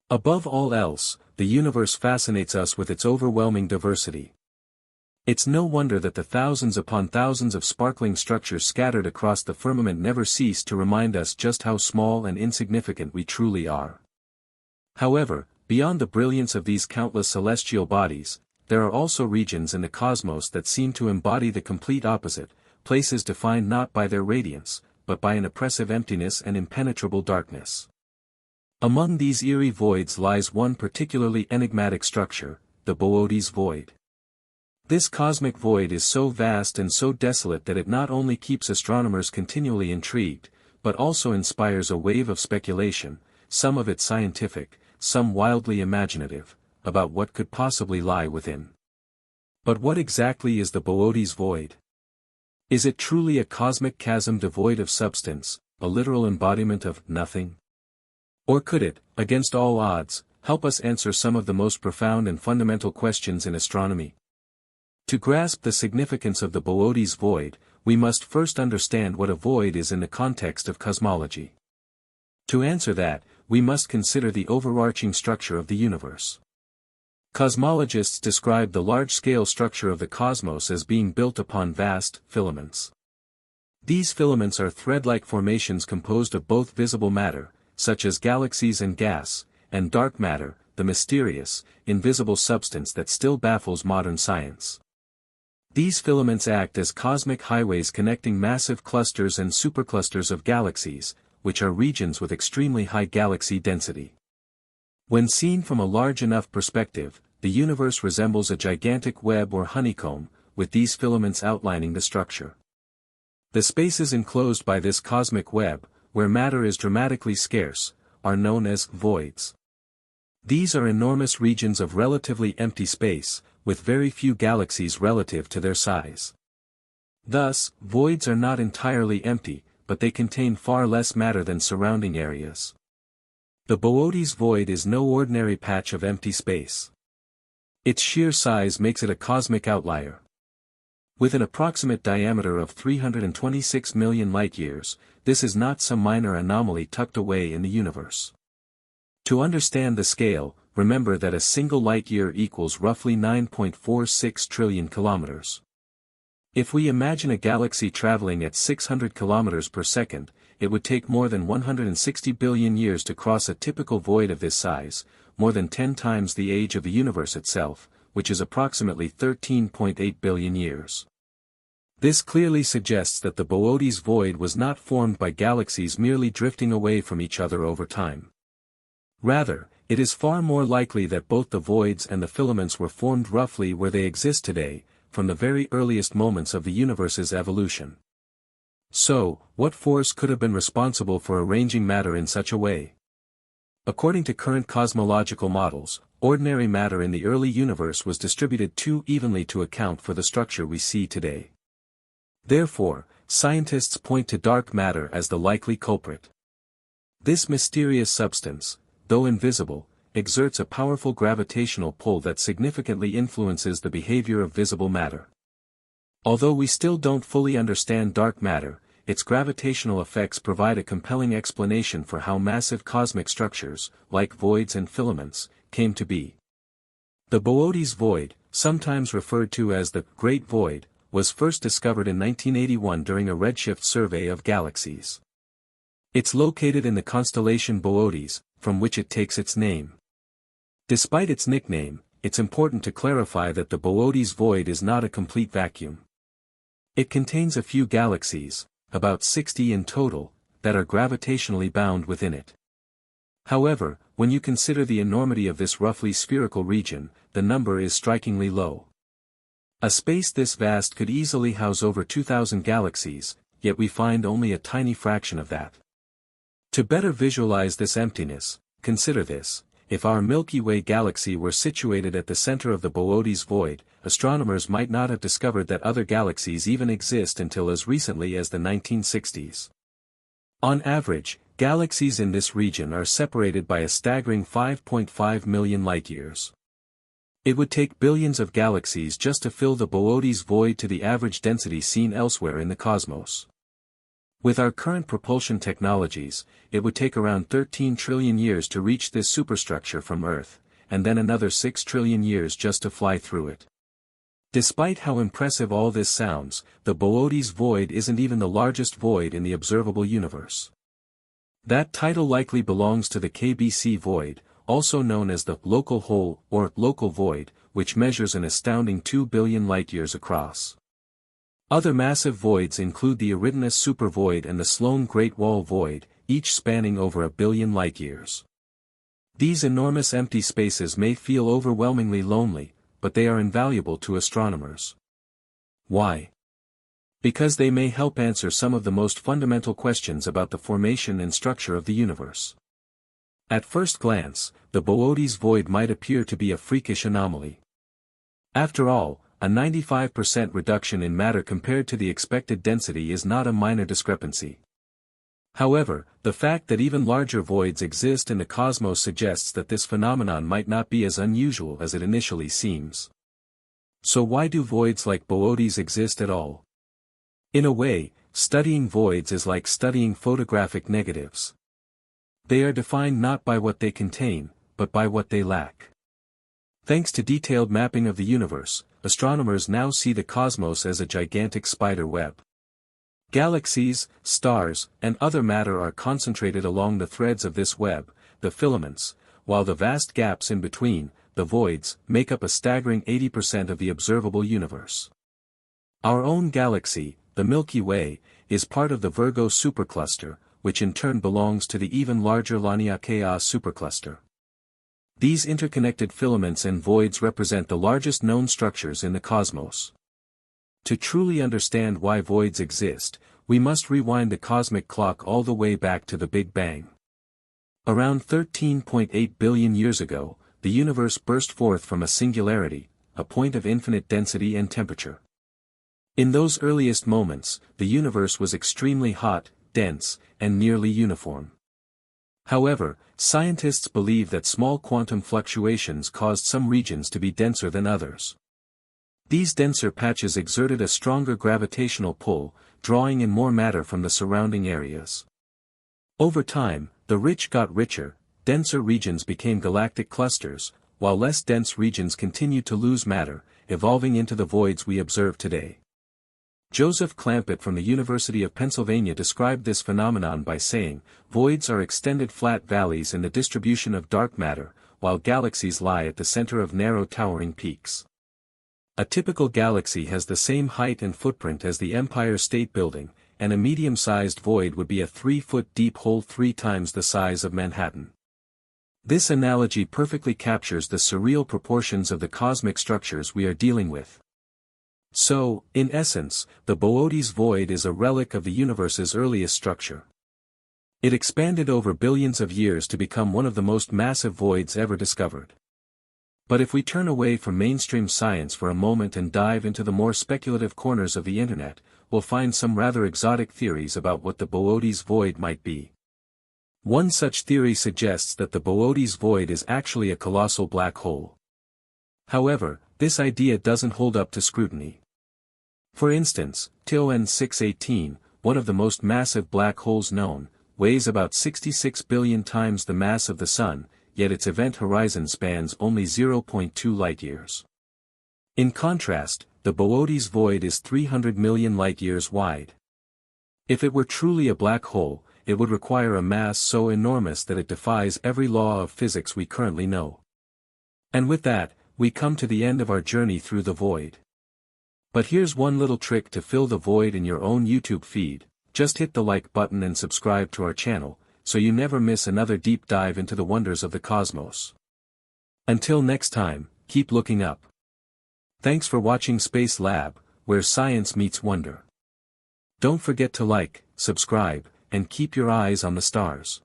Above all else, the universe fascinates us with its overwhelming diversity. It's no wonder that the thousands upon thousands of sparkling structures scattered across the firmament never cease to remind us just how small and insignificant we truly are. However, beyond the brilliance of these countless celestial bodies, there are also regions in the cosmos that seem to embody the complete opposite, places defined not by their radiance, but by an oppressive emptiness and impenetrable darkness. Among these eerie voids lies one particularly enigmatic structure, the Boötes Void. This cosmic void is so vast and so desolate that it not only keeps astronomers continually intrigued, but also inspires a wave of speculation, some of it scientific, some wildly imaginative, about what could possibly lie within. But what exactly is the Boötes Void? Is it truly a cosmic chasm devoid of substance, a literal embodiment of nothing? Or could it, against all odds, help us answer some of the most profound and fundamental questions in astronomy? To grasp the significance of the Boötes Void, we must first understand what a void is in the context of cosmology. To answer that, we must consider the overarching structure of the universe. Cosmologists describe the large-scale structure of the cosmos as being built upon vast filaments. These filaments are thread-like formations composed of both visible matter, such as galaxies and gas, and dark matter, the mysterious, invisible substance that still baffles modern science. These filaments act as cosmic highways connecting massive clusters and superclusters of galaxies, which are regions with extremely high galaxy density. When seen from a large enough perspective, the universe resembles a gigantic web or honeycomb, with these filaments outlining the structure. The spaces enclosed by this cosmic web, where matter is dramatically scarce, are known as voids. These are enormous regions of relatively empty space, with very few galaxies relative to their size. Thus, voids are not entirely empty, but they contain far less matter than surrounding areas. The Boötes Void is no ordinary patch of empty space. Its sheer size makes it a cosmic outlier. With an approximate diameter of 326 million light-years, this is not some minor anomaly tucked away in the universe. To understand the scale, remember that a single light-year equals roughly 9.46 trillion kilometers. If we imagine a galaxy traveling at 600 kilometers per second, it would take more than 160 billion years to cross a typical void of this size, more than 10 times the age of the universe itself, which is approximately 13.8 billion years. This clearly suggests that the Boötes Void was not formed by galaxies merely drifting away from each other over time. Rather, it is far more likely that both the voids and the filaments were formed roughly where they exist today, from the very earliest moments of the universe's evolution. So, what force could have been responsible for arranging matter in such a way? According to current cosmological models, ordinary matter in the early universe was distributed too evenly to account for the structure we see today. Therefore, scientists point to dark matter as the likely culprit. This mysterious substance, though invisible, exerts a powerful gravitational pull that significantly influences the behavior of visible matter. Although we still don't fully understand dark matter, its gravitational effects provide a compelling explanation for how massive cosmic structures, like voids and filaments, came to be. The Boötes Void, sometimes referred to as the Great Void, was first discovered in 1981 during a redshift survey of galaxies. It's located in the constellation Boötes, from which it takes its name. Despite its nickname, it's important to clarify that the Boötes Void is not a complete vacuum. It contains a few galaxies, about 60 in total, that are gravitationally bound within it. However, when you consider the enormity of this roughly spherical region, the number is strikingly low. A space this vast could easily house over 2,000 galaxies, yet we find only a tiny fraction of that. To better visualize this emptiness, consider this: if our Milky Way galaxy were situated at the center of the Boötes Void, astronomers might not have discovered that other galaxies even exist until as recently as the 1960s. On average, galaxies in this region are separated by a staggering 5.5 million light-years. It would take billions of galaxies just to fill the Boötes Void to the average density seen elsewhere in the cosmos. With our current propulsion technologies, it would take around 13 trillion years to reach this superstructure from Earth, and then another 6 trillion years just to fly through it. Despite how impressive all this sounds, the Boötes Void isn't even the largest void in the observable universe. That title likely belongs to the KBC void, also known as the local hole or local void, which measures an astounding 2 billion light-years across. Other massive voids include the Eridanus supervoid and the Sloan Great Wall Void, each spanning over 1 billion light-years. These enormous empty spaces may feel overwhelmingly lonely, but they are invaluable to astronomers. Why? Because they may help answer some of the most fundamental questions about the formation and structure of the universe. At first glance, the Boötes Void might appear to be a freakish anomaly. After all, a 95% reduction in matter compared to the expected density is not a minor discrepancy. However, the fact that even larger voids exist in the cosmos suggests that this phenomenon might not be as unusual as it initially seems. So why do voids like Boötes exist at all? In a way, studying voids is like studying photographic negatives. They are defined not by what they contain, but by what they lack. Thanks to detailed mapping of the universe, astronomers now see the cosmos as a gigantic spider web. Galaxies, stars, and other matter are concentrated along the threads of this web, the filaments, while the vast gaps in between, the voids, make up a staggering 80% of the observable universe. Our own galaxy, the Milky Way, is part of the Virgo supercluster, which in turn belongs to the even larger Laniakea supercluster. These interconnected filaments and voids represent the largest known structures in the cosmos. To truly understand why voids exist, we must rewind the cosmic clock all the way back to the Big Bang. Around 13.8 billion years ago, the universe burst forth from a singularity, a point of infinite density and temperature. In those earliest moments, the universe was extremely hot, dense, and nearly uniform. However, scientists believe that small quantum fluctuations caused some regions to be denser than others. These denser patches exerted a stronger gravitational pull, drawing in more matter from the surrounding areas. Over time, the rich got richer, denser regions became galactic clusters, while less dense regions continued to lose matter, evolving into the voids we observe today. Joseph Clampett from the University of Pennsylvania described this phenomenon by saying, "Voids are extended flat valleys in the distribution of dark matter, while galaxies lie at the center of narrow towering peaks." A typical galaxy has the same height and footprint as the Empire State Building, and a medium-sized void would be a 3-foot-deep hole 3 times the size of Manhattan. This analogy perfectly captures the surreal proportions of the cosmic structures we are dealing with. So, in essence, the Boötes Void is a relic of the universe's earliest structure. It expanded over billions of years to become one of the most massive voids ever discovered. But if we turn away from mainstream science for a moment and dive into the more speculative corners of the internet, we'll find some rather exotic theories about what the Boötes Void might be. One such theory suggests that the Boötes Void is actually a colossal black hole. However, this idea doesn't hold up to scrutiny. For instance, TON 618, one of the most massive black holes known, weighs about 66 billion times the mass of the Sun, yet its event horizon spans only 0.2 light-years. In contrast, the Boötes Void is 300 million light-years wide. If it were truly a black hole, it would require a mass so enormous that it defies every law of physics we currently know. And with that, we come to the end of our journey through the void. But here's one little trick to fill the void in your own YouTube feed: just hit the like button and subscribe to our channel, so you never miss another deep dive into the wonders of the cosmos. Until next time, keep looking up. Thanks for watching Space Lab, where science meets wonder. Don't forget to like, subscribe, and keep your eyes on the stars.